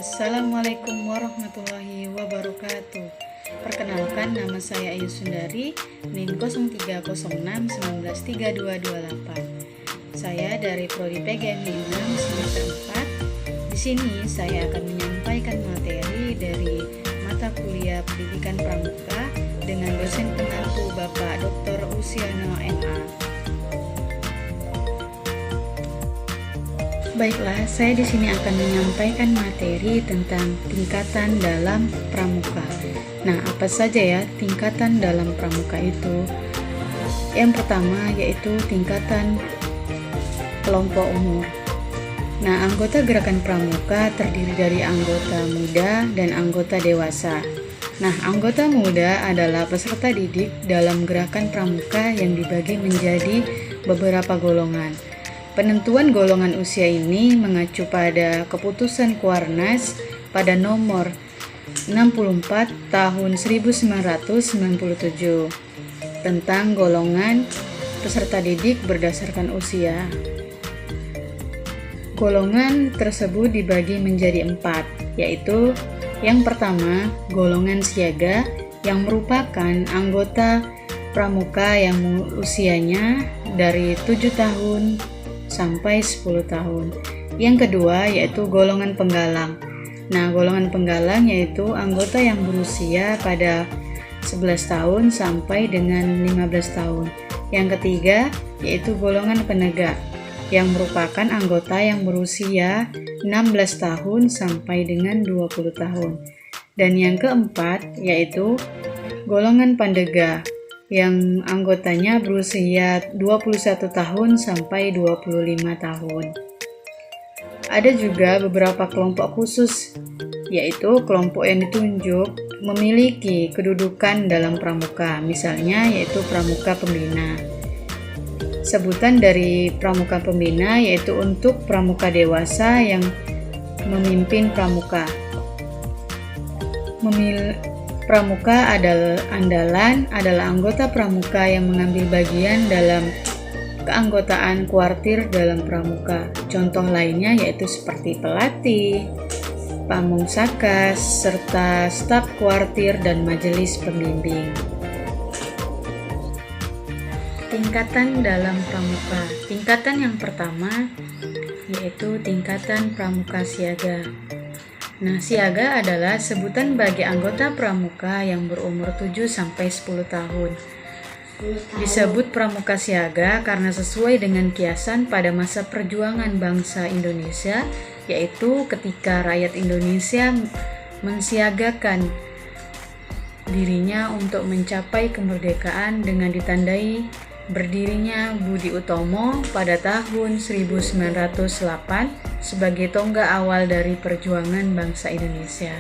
Assalamualaikum warahmatullahi wabarakatuh. Perkenalkan, nama saya Ayu Sundari, NIM 0306193228. Saya dari Prodi PGMI 6 semester 4. Di sini saya akan menyampaikan materi dari mata kuliah Pendidikan Pramuka dengan dosen penantu Bapak Dr. Usiano MA. Baiklah, saya di sini akan menyampaikan materi tentang tingkatan dalam pramuka. Nah, apa saja ya tingkatan dalam pramuka itu? Yang pertama yaitu tingkatan kelompok umur. Nah, anggota gerakan pramuka terdiri dari anggota muda dan anggota dewasa. Nah, anggota muda adalah peserta didik dalam gerakan pramuka yang dibagi menjadi beberapa golongan. Penentuan golongan usia ini mengacu pada keputusan Kuarnas pada nomor 64 tahun 1997 tentang golongan peserta didik berdasarkan usia. Golongan tersebut dibagi menjadi 4, yaitu yang pertama, golongan siaga yang merupakan anggota pramuka yang usianya dari 7 tahun sampai 10 tahun. Yang kedua yaitu golongan penggalang. Nah, golongan penggalang yaitu anggota yang berusia pada 11 tahun sampai dengan 15 tahun. Yang ketiga yaitu golongan penegak yang merupakan anggota yang berusia 16 tahun sampai dengan 20 tahun. Dan yang keempat yaitu golongan pandega yang anggotanya berusia 21 tahun sampai 25 tahun. Ada juga beberapa kelompok khusus, yaitu kelompok yang ditunjuk memiliki kedudukan dalam pramuka, misalnya yaitu pramuka pembina. Sebutan dari pramuka pembina yaitu untuk pramuka dewasa yang memimpin pramuka. Pramuka andalan adalah anggota pramuka yang mengambil bagian dalam keanggotaan kuartir dalam pramuka. Contoh lainnya yaitu seperti pelatih, pamong sakas, serta staf kuartir dan majelis pembimbing. Tingkatan dalam pramuka. Tingkatan yang pertama yaitu tingkatan pramuka siaga. Nah, siaga adalah sebutan bagi anggota pramuka yang berumur 7-10 tahun. Disebut pramuka siaga karena sesuai dengan kiasan pada masa perjuangan bangsa Indonesia, yaitu ketika rakyat Indonesia mensiagakan dirinya untuk mencapai kemerdekaan dengan ditandai berdirinya Budi Utomo pada tahun 1908 sebagai tonggak awal dari perjuangan bangsa Indonesia.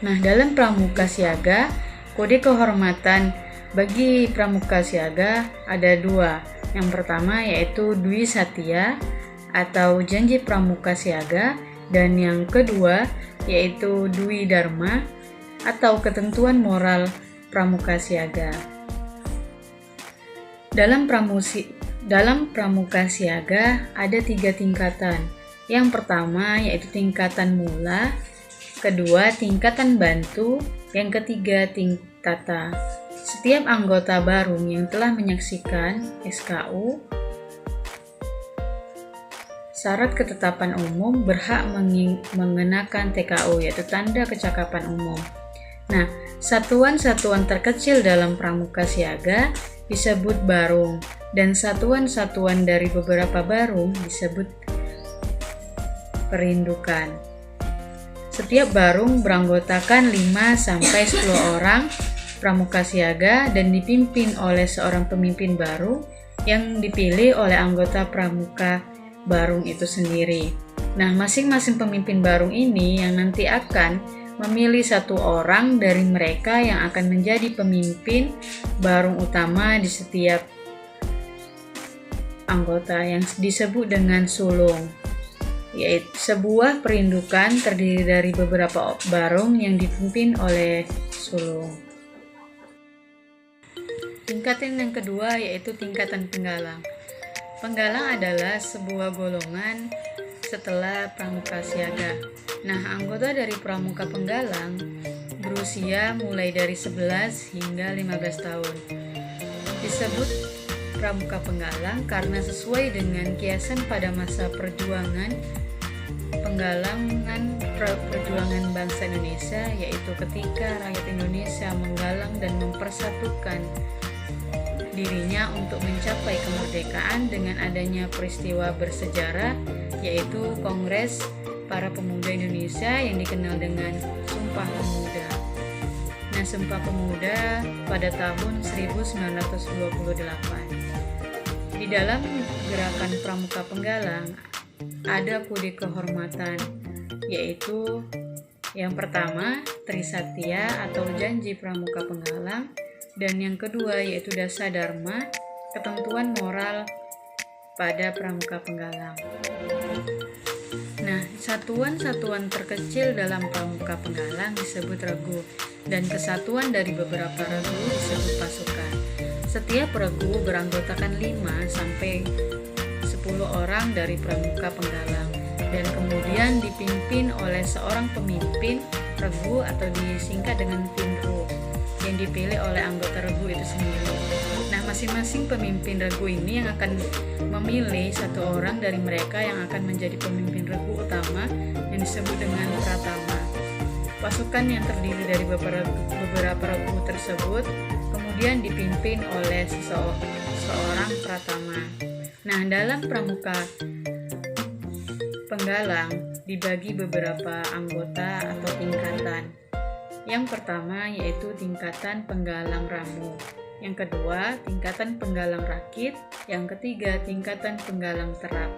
Nah, dalam pramuka siaga, kode kehormatan bagi pramuka siaga ada 2. Yang pertama yaitu Dwi Satya atau janji pramuka siaga, dan yang kedua yaitu Dwi Dharma atau ketentuan moral pramuka siaga. Dalam pramuka siaga ada 3 tingkatan. Yang pertama yaitu tingkatan mula, kedua tingkatan bantu, yang ketiga tingkata. Setiap anggota baru yang telah menyaksikan SKU syarat ketetapan umum berhak mengenakan TKU, yaitu tanda kecakapan umum. Nah, satuan-satuan terkecil dalam pramuka siaga disebut barung, dan satuan-satuan dari beberapa barung disebut perindukan. Setiap barung beranggotakan 5-10 orang pramuka siaga dan dipimpin oleh seorang pemimpin barung yang dipilih oleh anggota pramuka barung itu sendiri. Nah, masing-masing pemimpin barung ini yang nanti akan memilih 1 orang dari mereka yang akan menjadi pemimpin barung utama di setiap anggota yang disebut dengan sulung, yaitu sebuah perindukan terdiri dari beberapa barung yang dipimpin oleh sulung. Tingkatan yang kedua yaitu tingkatan penggalang. Penggalang adalah sebuah golongan setelah Pramuka Siaga. Nah, anggota dari Pramuka Penggalang berusia mulai dari 11 hingga 15 tahun. Disebut Pramuka Penggalang karena sesuai dengan kiasan pada masa perjuangan perjuangan bangsa Indonesia, yaitu ketika rakyat Indonesia menggalang dan mempersatukan dirinya untuk mencapai kemerdekaan dengan adanya peristiwa bersejarah, yaitu Kongres Para Pemuda Indonesia yang dikenal dengan Sumpah Pemuda. Nah, Sumpah Pemuda pada tahun 1928. Di dalam gerakan Pramuka Penggalang ada kode kehormatan, yaitu yang pertama Trisatya atau janji Pramuka Penggalang, dan yang kedua yaitu Dasa Dharma, ketentuan moral pada Pramuka Penggalang. Nah, satuan-satuan terkecil dalam Pramuka Penggalang disebut regu, dan kesatuan dari beberapa regu disebut pasukan. Setiap regu beranggotakan 5 sampai 10 orang dari Pramuka Penggalang, dan kemudian dipimpin oleh seorang pemimpin regu atau disingkat dengan Pinru yang dipilih oleh anggota regu itu sendiri. Nah, masing-masing pemimpin regu ini yang akan memilih satu orang dari mereka yang akan menjadi pemimpin regu utama yang disebut dengan Pratama. Pasukan yang terdiri dari beberapa regu tersebut kemudian dipimpin oleh seorang Pratama. Nah, dalam Pramuka Penggalang dibagi beberapa anggota atau tingkatan. Yang pertama yaitu tingkatan penggalang ramu, yang kedua tingkatan penggalang rakit, yang ketiga tingkatan penggalang terap.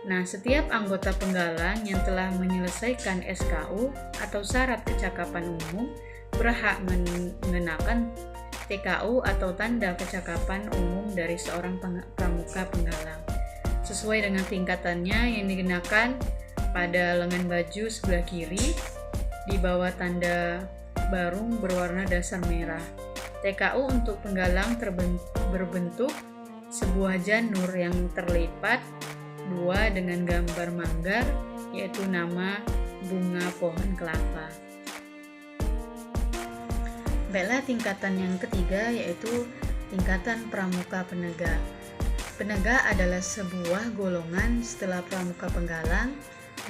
Nah, setiap anggota penggalang yang telah menyelesaikan SKU atau syarat kecakapan umum berhak mengenakan TKU atau tanda kecakapan umum dari seorang pramuka penggalang sesuai dengan tingkatannya, yang dikenakan pada lengan baju sebelah kiri di bawah tanda barung berwarna dasar merah. TKU untuk penggalang berbentuk sebuah janur yang terlipat dua dengan gambar manggar, yaitu nama bunga pohon kelapa. Baiklah, tingkatan yang ketiga yaitu tingkatan pramuka penegak. Penegak adalah sebuah golongan setelah pramuka penggalang.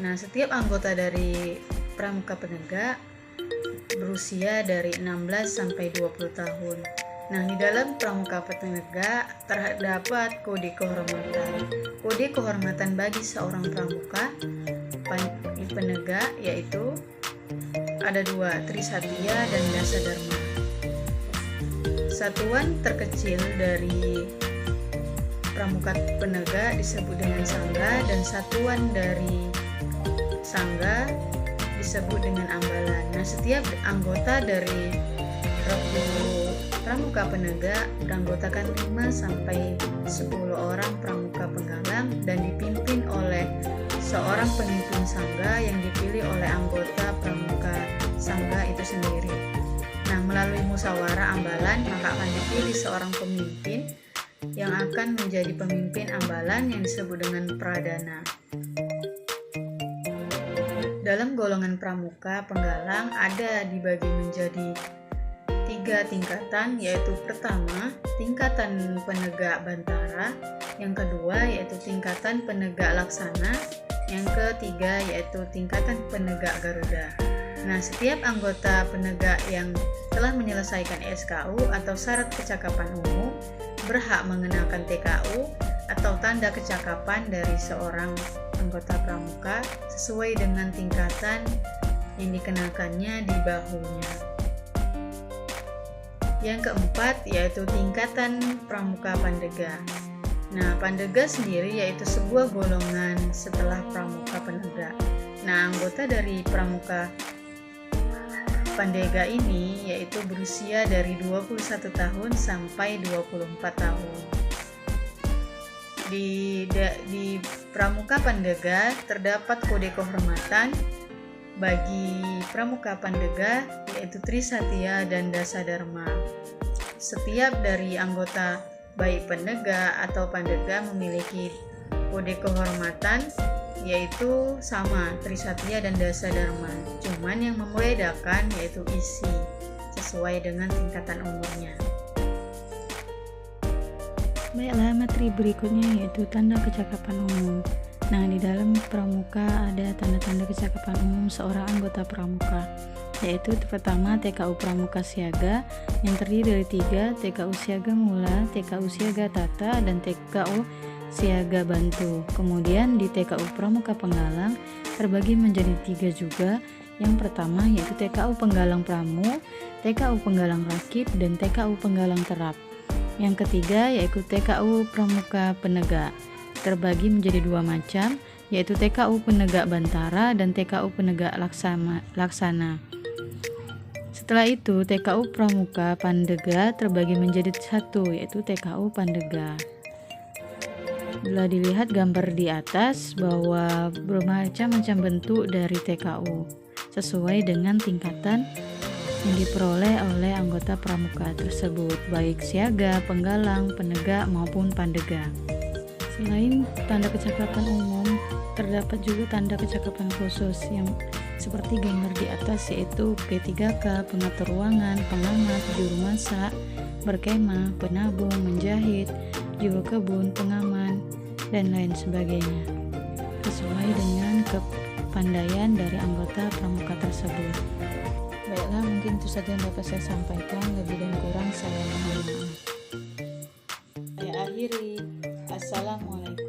Nah, setiap anggota dari pramuka penegak berusia dari 16 sampai 20 tahun. Nah, di dalam pramuka penegak terdapat kode kehormatan. Kode kehormatan bagi seorang pramuka penegak yaitu ada 2, Trisatya dan Dasa Dharma. Satuan terkecil dari pramuka penegak disebut dengan sangga, dan satuan dari sangga disebut dengan ambalan. Nah, setiap anggota dari regu pramuka penegak beranggotakan 5 sampai 10 orang pramuka penggalang dan dipimpin oleh seorang pemimpin sangga yang dipilih oleh anggota pramuka sangga itu sendiri. Nah, melalui musyawarah ambalan maka akan dipilih seorang pemimpin yang akan menjadi pemimpin ambalan yang disebut dengan pradana. Dalam golongan pramuka penggalang ada dibagi menjadi 3 tingkatan, yaitu pertama tingkatan penegak bantara, yang kedua yaitu tingkatan penegak laksana, yang ketiga yaitu tingkatan penegak garuda. Nah, setiap anggota penegak yang telah menyelesaikan SKU atau syarat kecakapan umum berhak mengenakan TKU atau tanda kecakapan dari seorang anggota pramuka sesuai dengan tingkatan yang dikenakannya di bahunya. Yang keempat yaitu tingkatan pramuka pandega. Nah, pandega sendiri yaitu sebuah golongan setelah pramuka penegak. Nah, anggota dari pramuka pandega ini yaitu berusia dari 21 tahun sampai 24 tahun. Di pramuka pandega terdapat kode kehormatan bagi pramuka pandega yaitu Trisatya dan Dasa Dharma. Setiap dari anggota baik penegak atau pandega memiliki kode kehormatan yaitu sama Trisatya dan Dasa Dharma. Cuman yang membedakan yaitu isi sesuai dengan tingkatan umurnya. Baiklah, materi berikutnya yaitu tanda kecakapan umum. Nah, di dalam pramuka ada tanda-tanda kecakapan umum seorang anggota pramuka, yaitu pertama TKU Pramuka Siaga yang terdiri dari 3, TKU Siaga Mula, TKU Siaga Tata, dan TKU Siaga Bantu. Kemudian di TKU Pramuka Penggalang terbagi menjadi 3 juga. Yang pertama yaitu TKU Penggalang Pramu, TKU Penggalang Rakit, dan TKU Penggalang Terap. Yang ketiga yaitu TKU Pramuka Penegak, terbagi menjadi 2 macam, yaitu TKU Penegak Bantara dan TKU Penegak Laksana. Setelah itu TKU Pramuka Pandega terbagi menjadi 1, yaitu TKU Pandega. Bila dilihat gambar di atas bahwa bermacam-macam bentuk dari TKU sesuai dengan tingkatan yang diperoleh oleh anggota pramuka tersebut, baik siaga, penggalang, penegak maupun pandega. Selain tanda kecakapan umum, terdapat juga tanda kecakapan khusus yang seperti gambar di atas, yaitu P3K, pengatur ruangan, pengamat, juru masak, berkemah, penabung, menjahit, juru kebun, pengaman, dan lain sebagainya, sesuai dengan kepandaian dari anggota pramuka tersebut. Baiklah, mungkin itu saja yang dapat saya sampaikan. Lebih dan kurang saya mohon maaf. Saya akhiri. Assalamualaikum.